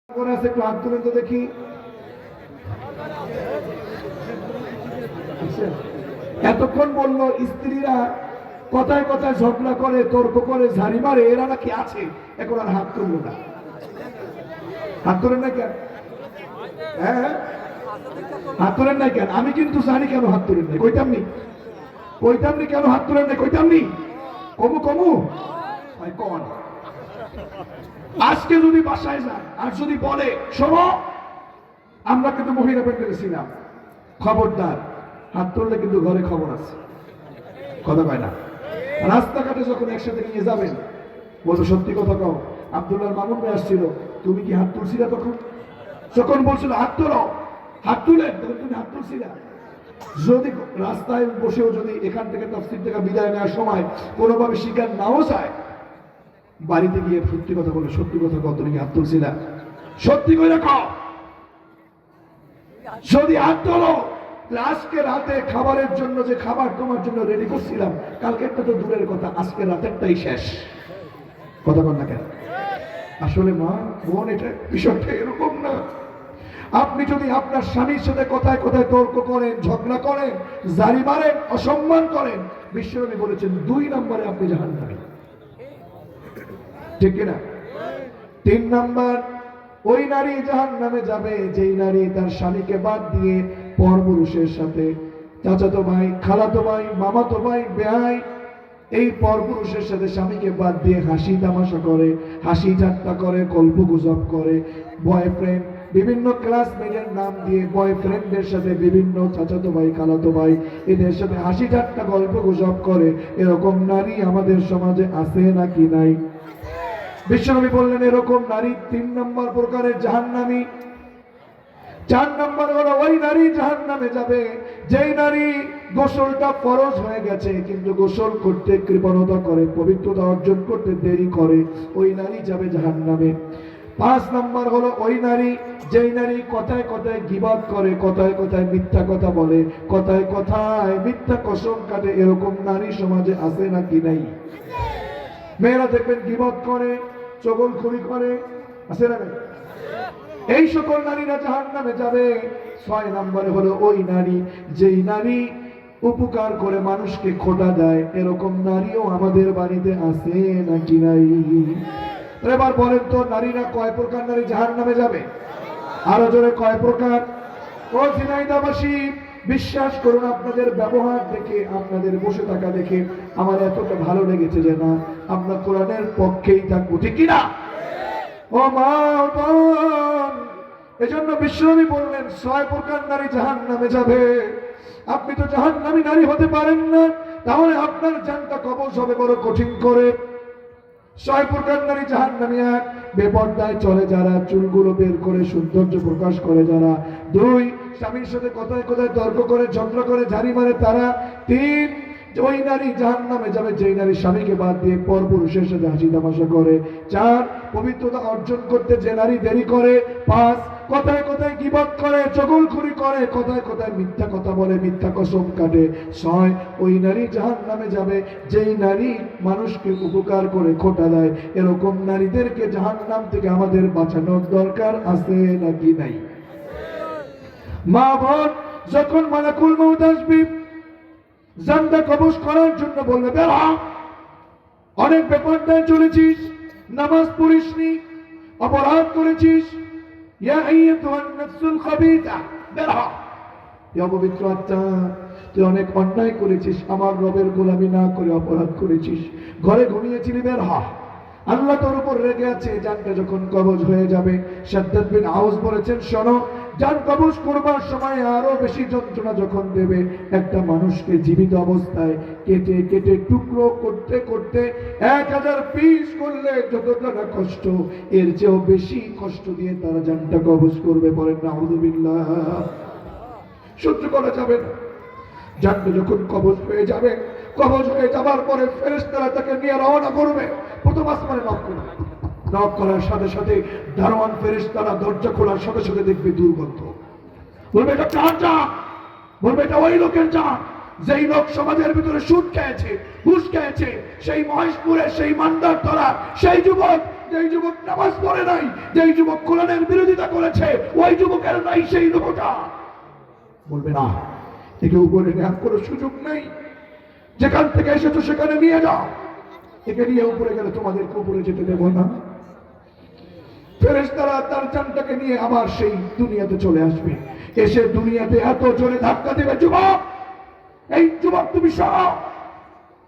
একটু হাত তুলেন তো দেখি। এতক্ষণ বললো স্ত্রীরা কথায় কথায় ঝগড়া করে, তর্ক করে, ঝাড়ি মারে, এরা নাকি আছে। এখন আর হাত তুললো না। হাত তোলেন না কেন? হ্যাঁ, হাত তোলেন নাই কেন? আমি কিন্তু জানি কেন হাত তোলেন নাই। কইতামনি কেন হাত তোলেন নাই? কইতামনি কমু কমু কন। আজকে যদি বাসায় যান আর যদি বলে শোনো আমরা কিন্তু মহিলা প্যান্ডেলে ছিলাম, খবরদার হাত তুললে কিন্তু ঘরে খবর আছে। কথা কয় না? রাস্তাঘাটে যখন একসাথে নিয়ে যাবেন বলতো সত্যি কথা কও, আব্দুল্লাহর মামুন ভাই আসছিল, তুমি কি হাত তুলছিলা? যখন বলছিল হাত তোলো, হাত তুলে তখন তুমি হাত তুলছিলা? যদি রাস্তায় বসেও যদি এখান থেকে তাফসীর থেকে বিদায় নেওয়ার সময় কোনোভাবে স্বীকার নাও চায়, বাড়িতে গিয়ে সত্যি কথা বলে, সত্যি কথা কও, তুমি হাত তুলছিলা? সত্যি করে কও। যদি হাত তোলো, আজকে রাতে খাবারের জন্য যে খাবার তোমার জন্য রেডি করছিলাম, কালকেরটা তো দূরের কথা, আজকে রাতেরটাই শেষ। কথা বল না কেন? আসলে মা বোন, এটা বিষয়টা এরকম না। আপনি যদি আপনার স্বামীর সাথে কথায় কথায় তর্ক করেন, ঝগড়া করেন, জারি মারেন, অসম্মান করেন, বিশ্বনবী বলেছেন 2 নম্বরে আপনি জাহান্নামী। ঠিক কিনা? 3 নম্বর, ওই নারী জাহান্নামে যাবে যেই নারী তার স্বামীকে বাদ দিয়ে পরপুরুষের সাথে, চাচাতো ভাই, খালাতো ভাই, মামাতো ভাই, বেয়াই, এই পরপুরুষের সাথে স্বামীকে বাদ দিয়ে হাসি তামাশা করে, হাসি ঠাট্টা করে, গল্পগুজব করে, বয়ফ্রেন্ড, বিভিন্ন ক্লাসমেটের নাম দিয়ে বয়ফ্রেন্ডদের সাথে, বিভিন্ন চাচাতো ভাই, খালাতো ভাই, এদের সাথে হাসি ঠাট্টা গল্পগুজব করে, এরকম নারী আমাদের সমাজে আছে নাকি নাই? বিশ্বনবী বললেন এরকম নারী 3 নম্বর প্রকারের জাহান্নামী। 4 নম্বর হলো ওই নারী জাহান্নামে যাবে যেই নারী গোসলটা ফরজ হয়ে গেছে কিন্তু গোসল করতে কৃপণতা করে, পবিত্রতা অর্জন করতে দেরি করে, ওই নারী যাবে জাহান্নামে। 5 নম্বর হলো ওই নারী যেই নারী কথায় কথায় গীবত করে, কথায় কথায় মিথ্যা কথা বলে, কথায় কথায় মিথ্যা কসম কাটে, এরকম নারী সমাজে আছে নাকি নাই? মেয়েরা দেখবেন গীবত করে, চগলখড়ি করে, আছে না? এই সকল নারীরা জাহান্নামে যাবে। 6 নম্বরে হলো ওই নারী যেই নারী উপকার করে মানুষকে খোটা দেয়, এরকম নারীও আমাদের বাড়িতে আছে নাকি নাই? এবার বলেন তো নারীরা কয় প্রকার নারী জাহান্নামে যাবে? আরো জোরে কয় প্রকার? ও ঝিনাইদহবাসী, বিশ্বাস করুন, আপনাদের ব্যবহার দেখে, আপনাদের বসে থাকা দেখে আমার এতটা ভালো লেগেছে যে না, আমরা কোরআনের পক্ষেই থাকবো। ঠিক কিনা? ও মা, বোন, এজন্য বিশ্বনবী বললেন 6 প্রকার নারী জাহান্নামে যাবে। আপনি তো জাহান্নামী নারী হতে পারেন না, তাহলে আপনার জানটা কবজ হবে বড় কঠিন করে। 6 প্রকার নারী জাহান্নামী। 1, বেপরদায় চলে যারা, চুলগুলো বের করে সৌন্দর্য প্রকাশ করে যারা। 2, স্বামীর সাথে কথায় কথায় তর্ক করে, ঝগড়া করে, ঝাড়ি মারে তারা। 3, ওই নারী জাহান্নামে যাবে যেই নারী স্বামীকে বাদ দিয়ে পরপুরুষের সাথে হাসি তামাশা করে। 4, পবিত্রতা অর্জন করতে যে নারী দেরি করে। 5, কথায় কথায় গীবত করে, চগলখড়ি করে, কথায় কথায় মিথ্যা কথা বলে, মিথ্যা কসম কাটে। 6, ওই নারী জাহান্নামে যাবে যেই নারী মানুষকে উপকার করে খোটা দেয়। এরকম নারীদেরকে জাহান্নাম থেকে আমাদের বাঁচানোর দরকার আছে নাকি নাই? মা বোন, যখন মালাকুল মউত আসবে জানটা কবজ করার জন্য বলবে বের হ, অনেক বেপরদায় চলেছিস, নামাজ পড়িসনি, অপরাধ করেছিস, ইয়া আইয়াতুহান নাফসুল খাবিথা, বের হ, হে অপবিত্র আত্মা, তুই অনেক অন্যায় করেছিস, আমার রবের গোলামি না করে অপরাধ করেছিস, ঘরে ঘুমিয়েছিলি, বের হ, আল্লাহ তোর উপর রেগে আছে। জানটা যখন কবজ হয়ে যাবে, শাদ্দাদ বিন আউস বলেছেন, শোনো, জান কবজ করবার সময় আরো বেশি যন্ত্রণা যখন দেবে, একটা মানুষকে জীবিত অবস্থায় কেটে কেটে টুকরো করতে করতে 1000 পিস করলে যতটা না কষ্ট, এর চেয়েও বেশি কষ্ট দিয়ে তারা জানটা কবজ করবে। বলেন নাউযুবিল্লাহ। সহ্য করা যাবে না। জানটা যখন কবজ হয়ে যাবে, কবজ হয়ে যাবার পরে ফেরেশতারা তাকে নিয়ে রওনা করবে। প্রথম আসমানে নক করবে, নক করার সাথে সাথে দারোয়ান ফেরেশতারা দরজা খোলার সাথে সাথে দেখবে দুর্গন্ধ, বলবে এটা কার জান? বলবে এটা ওই লোকের জান যেই লোক সমাজের ভিতরে সুদ খেয়েছে, ঘুষ খেয়েছে, সেই মহেশপুরের সেই মান্দার তলা সেই যুবক যেই যুবক নামাজ পড়ে নাই, যেই যুবক কোরআনের বিরোধিতা করেছে, ওই যুবকের নাই সেই রূহটা। বলবে না, একে উপরে নেওয়ার কোনো সুযোগ নেই, যেখান থেকে এসেছো সেখানে নিয়ে যাও, একে নিয়ে উপরে গেলে তোমাদেরকে উপরে যেতে দেব না। ফেরেশতারা তার জানটাকে নিয়ে আবার সেই দুনিয়াতে চলে আসবে, এসে দুনিয়াতে এত জোরে ধাক্কা দেবে, যুবক, এই যুবক তুমি সরো,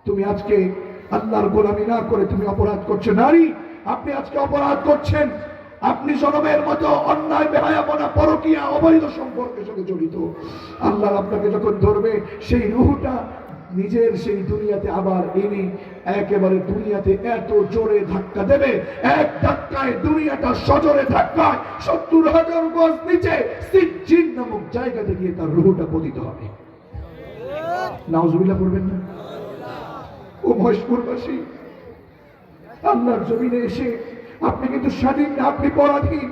তুমি আজকে আল্লাহর গোলামি না করে তুমি অপরাধ করছো। নারী, আপনি আজকে অপরাধ করছেন, আপনি জনমের মতো অন্যায়, বেহায়াপনা, পরকীয়া, অবৈধ সম্পর্কের সাথে জড়িত। আল্লাহ আপনাকে যখন ধরবে, সেই রূহটা নিজের সেই দুনিয়াতে আবার এনে একেবারে দুনিয়াতে এত জোরে ধাক্কা দেবে, এক ধাক্কায় দুনিয়াটা সজোরে ধাক্কায় ৭০,০০০ গজ নিচে সিজ্জিন নামক জায়গাতে গিয়ে তার রূহটা পতিত হবে। নাউজুবিল্লাহ পড়বেন না? ও মহেশপুরবাসী, আল্লাহর জমিনে এসে আপনি কিন্তু স্বাধীন না, আপনি পরাধীন।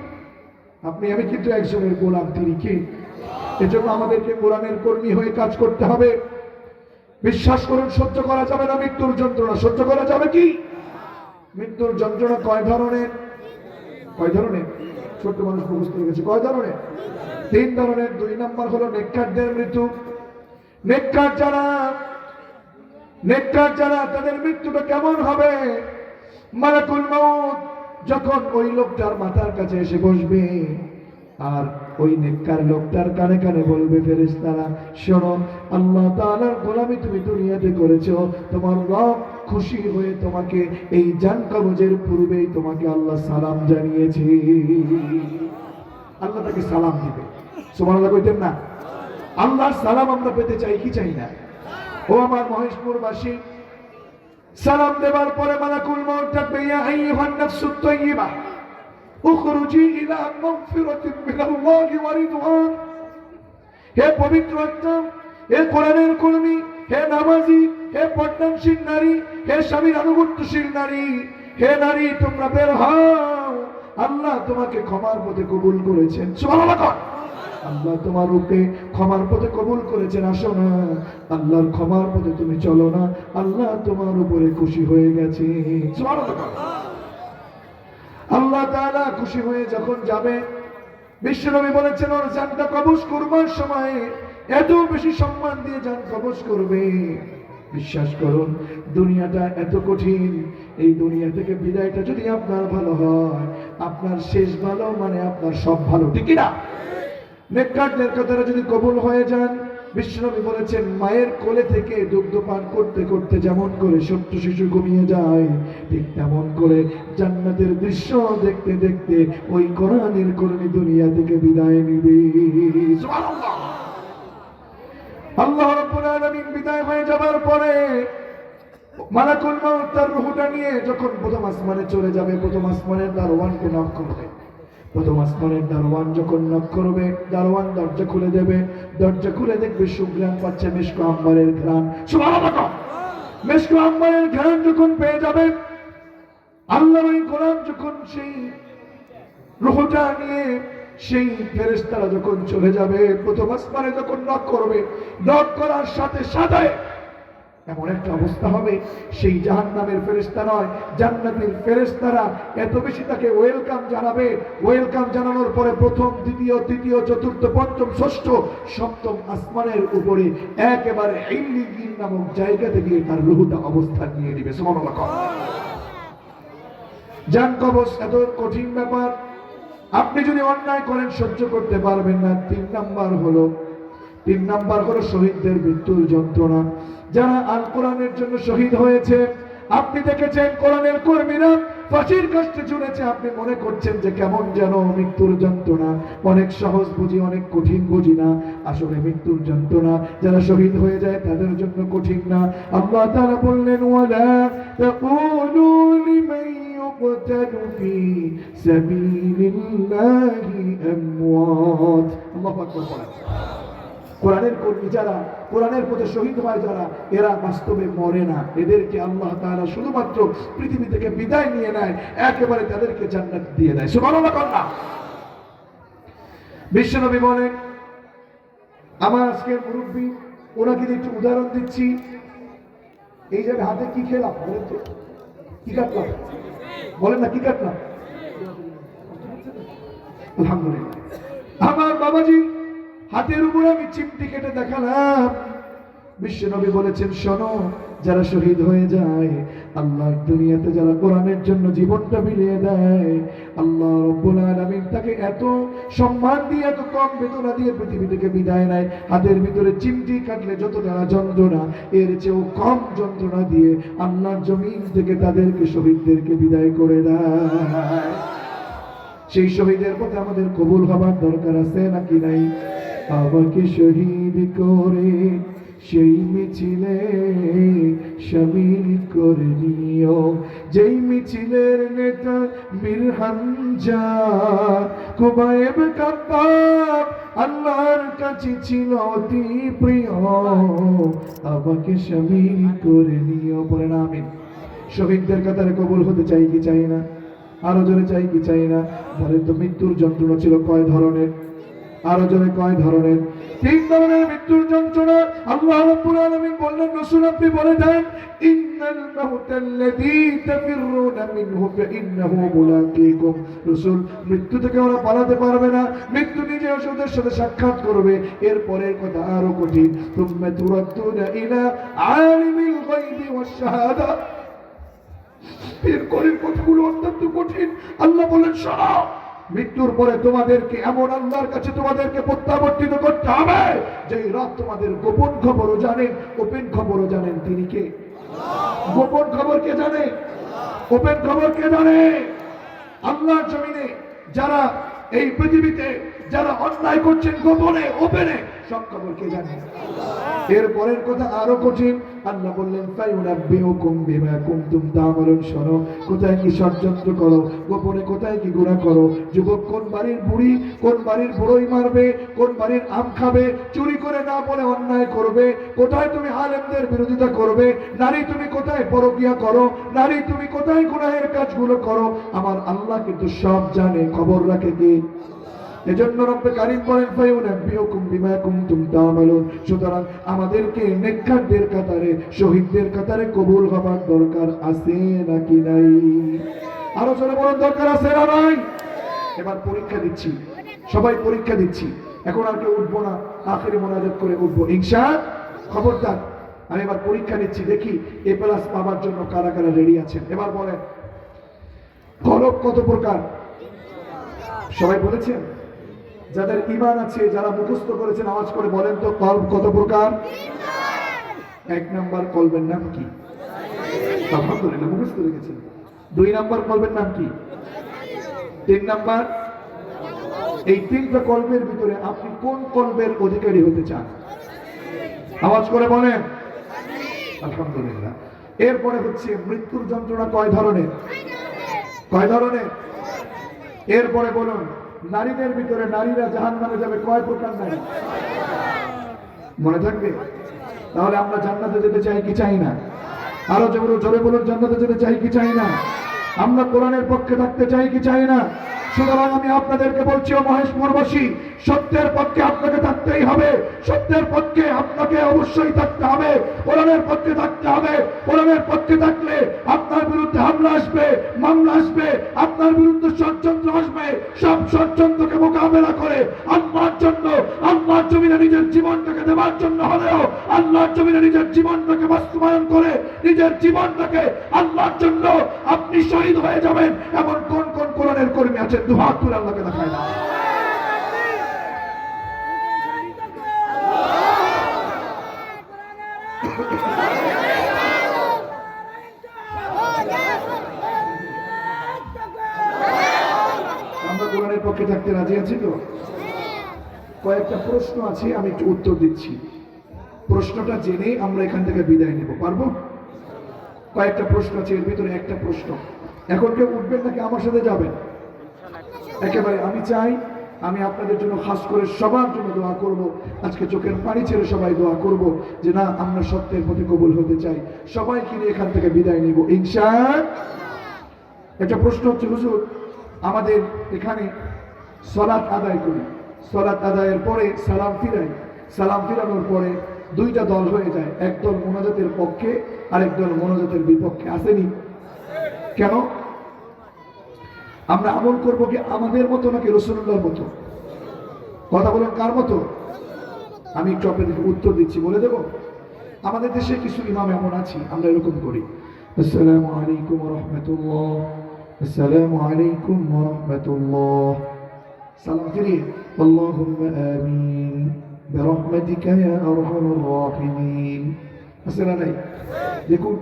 আমি কিন্তু একজনের গোলাম, তিনি কে? এজন্য আমাদেরকে কোরআনের কর্মী হয়ে কাজ করতে হবে। বিশ্বাস করুন, সহ্য করা যাবে না মৃত্যুর যন্ত্রণা। সহ্য করা যাবে কি? মৃত্যুর যন্ত্রণা কয় ধরনের? কয় ধরনের? ছোট্ট মানুষ মুখস্থ হয়ে গেছে। কয় ধরনের? 3 ধরনের। 2 নম্বর হলো নেককারদের মৃত্যু। নেককার যারা তাদের মৃত্যুটা কেমন হবে? মালাকুল মউত যখন ওই লোকটার মাথার কাছে এসে বসবে, আর ওই নেককার লোকটার কানে কানে বলবে, ফেরেশতারা শোনো, আল্লাহ তাআলার গোলামি তুমি দুনিয়াতে করেছো, তোমার রব খুশি হয়ে তোমাকে এই জান কবজের পূর্বেই তোমাকে আল্লাহ সালাম জানিয়েছে। আল্লাহ তাকে সালাম দিবে। সুবহানাল্লাহ কইতেন না? আল্লাহর সালাম আমরা পেতে চাই কি চাই না? ও আমার মহেশপুরবাসী, সালাম দেবার পরে মালাকুল মউত ডাকবে, ইয়া আইয়ুহান নাফসুত তাইয়্যিবা উখরুজি ইলা মাগফিরাতিন মিনাল্লাহি ওয়া রিদওয়ান। হে পবিত্র আত্মা, হে কোরআনের কর্মী, হে নামাজি, হে পর্দানশীল নারী, হে স্বামীর আনুগত্যশীল নারী, হে নারী তোমরা বের হও, আল্লাহ তোমাকে ক্ষমার পথে কবুল করেছেন। সুবহানাল্লাহ। আল্লাহ তোমার রূপে ক্ষমার পথে কবুল করেছেন। আসো না, আল্লাহর ক্ষমার পথে তুমি চলো না, আল্লাহ তোমার উপরে খুশি হয়ে গেছে। সুবহানাল্লাহ। আল্লাহ তাআলা খুশি হয়ে যখন যাবে, বিশ্বনবী বলেছেন ওর জানটা কবজ করবার সময় এত বেশি সম্মান দিয়ে জান কবজ করবে। বিশ্বাস করুন, দুনিয়াটা এত কঠিন, এই দুনিয়া থেকে বিদায়টা যদি আপনার ভালো হয়, আপনার শেষ ভালো মানে আপনার সব ভালো, ঠিক না? নেককারদের কথাটা যদি কবুল হয়ে যান, বিশ্বনবী বলেছেন মায়ের কোলে থেকে দুগ্ধ পান করতে করতে যেমন করে ছোট্ট শিশু ঘুমিয়ে যায়, ঠিক তেমন করে জান্নাতের দৃশ্য দেখতে দেখতে ওই কোরআনের কর্মী দুনিয়া থেকে বিদায় নিবে। সুবহানাল্লাহ। আল্লাহ রাব্বুল আলামিন বিদায় হয়ে যাবার পরে মালাকুল মউত তার রূহটা নিয়ে যখন প্রথম আসমানে চলে যাবে, প্রথম আসমানের দারওয়ানকে নক করবে। প্রথম আসমানের দারওয়ান যখন নক করবে, দারওয়ান দরজা খুলে দেবে। দরজা খুলে দেখবে সুঘ্রাণ পাচ্ছে মিশক আম্বরের ঘ্রাণ। সুবহানাল্লাহ। মিশক আম্বরের ঘ্রাণ যখন পেয়ে যাবে, আল্লাহর ওই গোলাম যখন সেই রূহটা নিয়ে সেই ফেরেশতারা যখন চলে যাবে, প্রথম আসমানে যখন নক করবে, নক করার সাথে সাথে এমন একটা অবস্থা হবে, সেই জাহান্নামের ফেরেশতা নয়, জান্নাতের ফেরেশতারা এত বেশি তাকে ওয়েলকাম জানাবে। ওয়েলকাম জানানোর পরে প্রথম, দ্বিতীয়, তৃতীয়, চতুর্থ, পঞ্চম, ষষ্ঠ, সপ্তম আসমানের উপরে একেবারে ইল্লিয়িন নামক জায়গাতে গিয়ে তার রূহটা অবস্থান নিয়ে নেবে। সুবহানাল্লাহ। জান কবজ এত কঠিন ব্যাপার, আপনি যদি অন্যায় করেন সহ্য করতে পারবেন না। 3 নাম্বার হলো শহীদদের মৃত্যুর যন্ত্রণা। যারা আল কোরআনের জন্য শহীদ হয়েছে, আপনি দেখেছেন কোরআনের কর্মীরা ফাঁসির কাষ্টে ঝুলেছে, আপনি মনে করছেন যে কেমন যেন মৃত্যুর যন্ত্রণা, অনেক সহজ বুঝি, অনেক কঠিন বুঝি না। আসলে মৃত্যুর যন্ত্রণা যারা শহীদ হয়ে যায় তাদের জন্য কঠিন না। আল্লাহ তাআলা বললেন, ওয়ালা তাকুলু লিমান ইউকতালু ফি সাবিলিল্লাহি আমওয়াত। আল্লাহু আকবার। কোরআনের কর্মী যারা, কোরআনের পথে শহীদ হয় যারা, এরা বাস্তবে মরে না। এদেরকে আল্লাহ তাআলা শুধুমাত্র পৃথিবী থেকে বিদায় নিয়ে নেয়, একেবারে তাদেরকে জান্নাত দিয়ে দেয়। সুবহানাল্লাহ। বিশ্বনবী বলেন, আমার আজকের মুরব্বী, ওনাকে একটু উদাহরণ দিচ্ছি। এই যে হাতে কি খেলাম বলেন তো, কি কাটলাম? বলেন না কি কাটলাম? আলহামদুলিল্লাহ। আমার বাবাজি হাতের উপর আমি চিমটি কেটে দেখালাম। বিশ্বনবী বলেছেন, শোনো, যারা শহীদ হয়ে যায়, আল্লাহর দুনিয়াতে যারা কোরআনের জন্য জীবনটা বিলিয়ে দেয়, আল্লাহ রাব্বুল আলামিন তাকে এত সম্মান দিয়ে, এত কম বেদনা দিয়ে পৃথিবী থেকে বিদায় নেয়। হাতের ভিতরে চিমটি কাটলে যত তারা যন্ত্রণা, এর চেয়েও কম যন্ত্রণা দিয়ে আল্লাহর জমিন থেকে তাদেরকে, শহীদদেরকে বিদায় করে দেয়। সেই শহীদের পথে আমাদের কবুল হবার দরকার আছে নাকি নাই? আমাকে শহীদ করে সেই মিছিলে শামিল করে নিও, যেই মিছিলের নেতা মীর হামজা কুবায়েব কাব্বাব আল্লাহর কাছে ছিল অতি প্রিয়, আমাকে শামিল করে নিও। বলেন আমিন। শহীদদের কাতারে কবুল হতে চাই কি চাই না? আরো জোরে চাই কি চাই না? বলেন তো, মৃত্যুর যন্ত্রণা ছিল কয় ধরনের? আরো জোরে কয় ধরনের? 3 ধরনের মৃত্যুর যন্ত্রণা। আল্লাহ রাব্বুল আলামিন বললেন, রাসূল আপনি বলে দেন, ইন্নাল মাউতাল্লাযী তাফিরুনা মিনহু ফাইন্নাহু মুলাকীকুম। রাসূল, মৃত্যু থেকে ওরা পালাতে পারবে না, মৃত্যু নিজে ওদের সাথে সাক্ষাৎ করবে। এর পরের কথা আরো কঠিন, তুম্মা তুরাদ্দুনা ইলা আলিমিল গায়বি ওয়াশ শাহাদা। এর পরের কথাগুলো অত্যন্ত কঠিন। আল্লাহ বলেন, শোনো, মৃত্যুর পরে তোমাদেরকে এমন আল্লাহর কাছে তোমাদেরকে প্রত্যাবর্তিত করতে হবে যে রব তোমাদের গোপন খবরও জানেন, ওপেন খবরও জানেন। তিনি কে? গোপন খবর কে জানে? ওপেন খবর কে জানে? আল্লাহর জমিনে যারা, এই পৃথিবীতে যারা অন্যায় করছেন গোপনে ওপেনে, সব খবর কে জানে? এর পরের কথা আরো কঠিন। আল্লাহ বললেন, ফায়ুনাব্বিউকুম বিমা কুনতুম তা'মালুন। শোনো, কোথায় কি ষড়যন্ত্র করো, গোপনে কোথায় কি গুনাহ করো। যুবক কোন বাড়ির বুড়ি, কোন বাড়ির বুড়োই মারবে, কোন বাড়ির আম খাবে, চুরি করে না বলে অন্যায় করবে, কোথায় তুমি আলেমদের বিরোধিতা করবে, নারী তুমি কোথায় পরকিয়া করো, নারী তুমি কোথায় গুনাহের কাজগুলো করো, আমার আল্লাহ কিন্তু সব জানে, খবর রাখে কে? এজন্য রব্বে কারীম বলেন, ফায়ুনাব্বিউকুম বিমা কুনতুম তা'মালুন। সুতরাং আমাদেরকে নেককারদের কাতারে, শহীদদের কাতারে কবুল হবার দরকার আছে নাকি নাই? আরো জোরে বলার দরকার আছে না নাই? এবার পরীক্ষা দিচ্ছি, সবাই পরীক্ষা দিচ্ছি। এখন আর কেউ উঠবো না, আখেরি মোনাজাত করে উঠবো ইনশাআল্লাহ। খবরদার, আমি এবার পরীক্ষা নিচ্ছি, দেখি এ প্লাস পাবার জন্য কারা কারা রেডি আছেন। এবার বলেন, কলব কত প্রকার? সবাই বলেছেন? যাদের ঈমান আছে, যারা মুখস্থ করেছেন, আওয়াজ করে বলেন তো, কলব কত প্রকার? 1 নাম্বার কলবের নাম কি? আলহামদুলিল্লাহ, মুখস্থ রেখেছেন। 2 নাম্বার কলবের নাম কি? 3 নাম্বার। এই 3টা কলবের ভিতরে আপনি কোন কলবের অধিকারী হতে চান? আওয়াজ করে বলেন। আলহামদুলিল্লাহ। এরপরে হচ্ছে মৃত্যুর যন্ত্রণা কয় ধরনের? কয় ধরনের? এরপরে বলুন, নারীদের ভিতরে নারীরা জাহান্নামে যাবে কয় প্রকার নারী? মনে থাকবে? তাহলে আমরা জান্নাতে যেতে চাই কি চাই না? আরো জোরে বলুন, জান্নাতে যেতে চাই কি চাই না? আমরা কোরআনের পক্ষে থাকতে চাই কি চাই না? সুতরাং আমি আপনাদেরকে বলছি, ও মহেশপুরবাসী, সত্যের পক্ষে আপনাকে থাকতেই হবে, সত্যের পক্ষে আপনাকে অবশ্যই থাকতে হবে, কোরআনের পক্ষে থাকতে হবে। কোরআনের পক্ষে থাকলে আপনার বিরুদ্ধে হামলা আসবে, মামলা আসবে, আপনার বিরুদ্ধে ষড়যন্ত্র আসবে। সব ষড়যন্ত্রকে মোকাবেলা করে আল্লাহর জন্য, আল্লাহর জমিনে নিজের জীবনটাকে দেওয়ার জন্য হলেও, আল্লাহর জমিনে নিজের জীবনটাকে বাস্তবায়ন করে নিজের জীবনটাকে আল্লাহর জন্য আপনি শহীদ হয়ে যাবেন। এমন কোন কোন কোরআনের কর্মী আছেন? দুহাত তুলে আল্লাহকে দেখায় না। আমরা কোরআনের পক্ষে থাকতে রাজি আছি তো? কয়েকটা প্রশ্ন আছে, আমি একটু উত্তর দিচ্ছি। প্রশ্নটা জেনে আমরা এখান থেকে বিদায় নেব, পারবো? কয়েকটা প্রশ্ন আছে, এর ভিতরে একটা প্রশ্ন। এখন কেউ উঠবেন নাকি আমার সাথে যাবেন? একেবারে আমি চাই, আমি আপনাদের জন্য খাস করে সবার জন্য দোয়া করব। আজকে চোখের পানি ছেড়ে সবাই দোয়া করব যে না, আমরা সত্যের পথে কবুল হতে চাই। সবাইকে নিয়ে এখান থেকে বিদায় নিব ইনশাআল্লাহ। একটা প্রশ্ন হচ্ছে, হুজুর, আমাদের এখানে সালাত আদায় করি, সালাত আদায়ের পরে সালাম ফিরাই, সালাম ফিরানোর পরে 2টা দল হয়ে যায়, একদল মোনাজাতের পক্ষে আর একদল মোনাজাতের বিপক্ষে। আসেনি কেন? আমরা আমল করব কি আমাদের মতো নাকি রাসূলুল্লাহর মতো? কথা বলুন, কার মতো? আমি একটু আপনাদেরকে উত্তর দিচ্ছি, বলে দেব। আমাদের দেশে কিছু ইমাম এমন আছি, আমরা এরকম করি, আসসালামু আলাইকুম ওয়া রাহমাতুল্লাহ, আসসালামু আলাইকুম ওয়া রাহমাতুল্লাহ, সালাম ফিরিয়ে আল্লাহুম্মা আমিন বিরহমাতিকা ইয়া আরহামার রাহিমিন। আসসালামু আলাইকুম। দেখুন,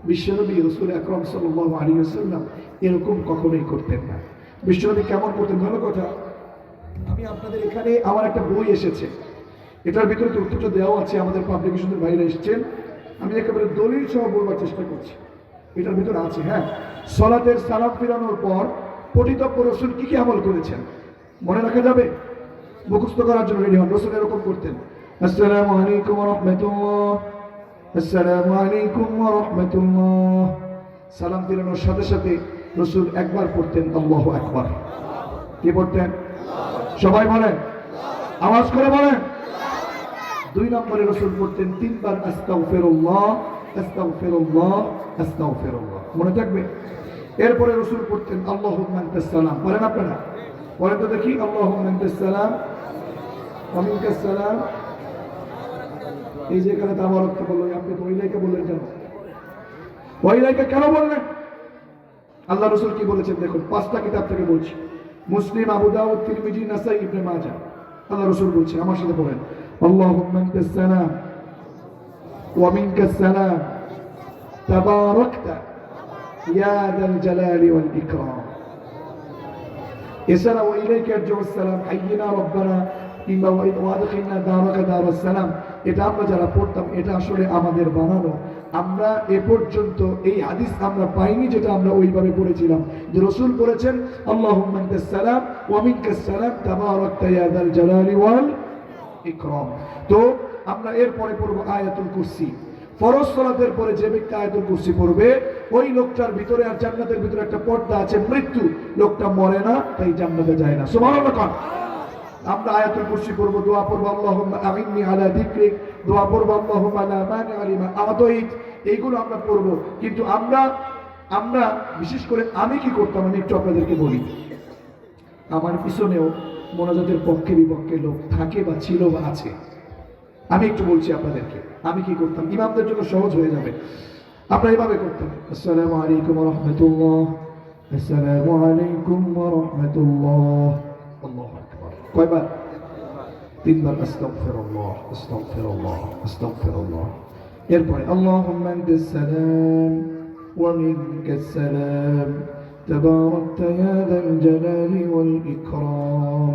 বিশ্বনবী রাসূল আকরাম সাল্লাল্লাহু আলাইহি ওয়াসাল্লাম এরকম কখনোই করতেন না। বিশ্বনবী কেমন করতেন? ভালো কথা, আমি আপনাদের এখানে আমার একটা বই এসেছে, এটার ভিতরে তথ্যটা দেওয়া আছে, আমাদের পাবলিকেশনের বাইরে এসেছেন, আমি একেবারে দলিল সহ বলবার চেষ্টা করছি, এটার ভিতরে আছে। হ্যাঁ, সালাতের সালাম ফিরানোর পর পঠিতব্য রাসূল কি কি আমল করেছেন মনে রাখা যাবে? মুখস্থ করার জন্য রেডি হন। রাসূল এরকম করতেন, আসসালামু আলাইকুম ওয়া রাহমাতুল্লাহ, আসসালামু আলাইকুম ওয়া রাহমাতুল্লাহ। সালাম ফিরানোর সাথে সাথে রাসূল একবার পড়তেন আল্লাহু আকবার। কি পড়তেন? সবাই বলেন, আওয়াজ করে বলেন। দুই নম্বরে রাসূল পড়তেন তিনবার আস্তাগফিরুল্লাহ, আস্তাগফিরুল্লাহ, আস্তাগফিরুল্লাহ। মনে থাকবে? এরপরে রাসূল পড়তেন আল্লাহুম্মা আনতাস সালাম। বলেন আপনারা, বলেন তো দেখি, আল্লাহুম্মা আনতাস সালাম ওয়া মিনকাস সালাম। এই যে এখানে তাবারাক বললেন, আপনি তো ওইলাইকে বললেন কেন? ওইলাইকে কেন বললেন? আল্লাহ রাসূল কি বলেছেন দেখুন, 5টা কিতাব থেকে বলছি, মুসলিম, আবু দাউদ, তিরমিজি, নাসাই, ইবনে মাজাহ। আল্লাহ রাসূল বলছেন, আমার সাথে বলেন, আল্লাহুম্মা আনতাস সালাম ওয়া মিনকাস সালাম তাবারাকতা ইয়া যাল জালালি ওয়াল ইকরাম। এছাড়া ওয়া ইলাইকা ইয়ারজিউস সালাম হাইয়িনা রাব্বানা কিংবা ওয়াদখিলনা দারাকা দারাস সালাম, এটা আমরা যারা পড়তাম, এটা আসলে আমাদের বানানো। আমরা এ পর্যন্ত এই হাদিস আমরা পাইনি যেটা আমরা ওইভাবে পড়েছিলাম, যে রাসূল বলেছেন আল্লাহুম্মা আনতাস সালাম ওয়া মিনকাস সালাম তাবারাকতা ইয়া যাল জালালি ওয়াল ইকরাম। তো আমরা এরপরে পড়ব আয়াতুল কুরসি। ফরজ সালাতের পরে যে ব্যক্তি আয়াতুল কুরসি পড়বে, ওই লোকটার ভিতরে আর জান্নাতের ভিতরে একটা পর্দা আছে, মৃত্যু। লোকটা মরে না, তাই জান্নাতে যায় না। সুবহানাল্লাহ। আমরা আয়াতুল কুরসি পড়ব, দোয়া পড়ব আল্লাহুম্মা আইন্নি আলা যিকরিক, দোয়া পড়ব আল্লাহুম্মা লা মানিআ লিমা আ'তাইত। এইগুলো আমরা পড়ব। কিন্তু আমরা বিশেষ করে আমি কি করতাম, আমি একটু আপনাদেরকে বলি। আমার পিছনেও মোনাজাতের পক্ষে বিপক্ষে লোক থাকে বা ছিল বা আছে। আমি একটু বলছি আপনাদেরকে আমি কি করতাম, ইমামদের জন্য সহজ হয়ে যাবে। আমরা এইভাবে করতাম, আসসালামু আলাইকুম ওয়া রাহমাতুল্লাহ, আসসালামু আলাইকুম ওয়া রাহমাতুল্লাহ, আল্লাহু আকবার। কয়বার? তিনবার। আস্তাগফিরুল্লাহ, আস্তাগফিরুল্লাহ, আস্তাগফিরুল্লাহ। এরপরে আল্লাহুম্মা আনতাস সালাম ওয়া মিনকাস সালাম তাবারাকতা ইয়া যাল জালালি ওয়াল ইকরাম।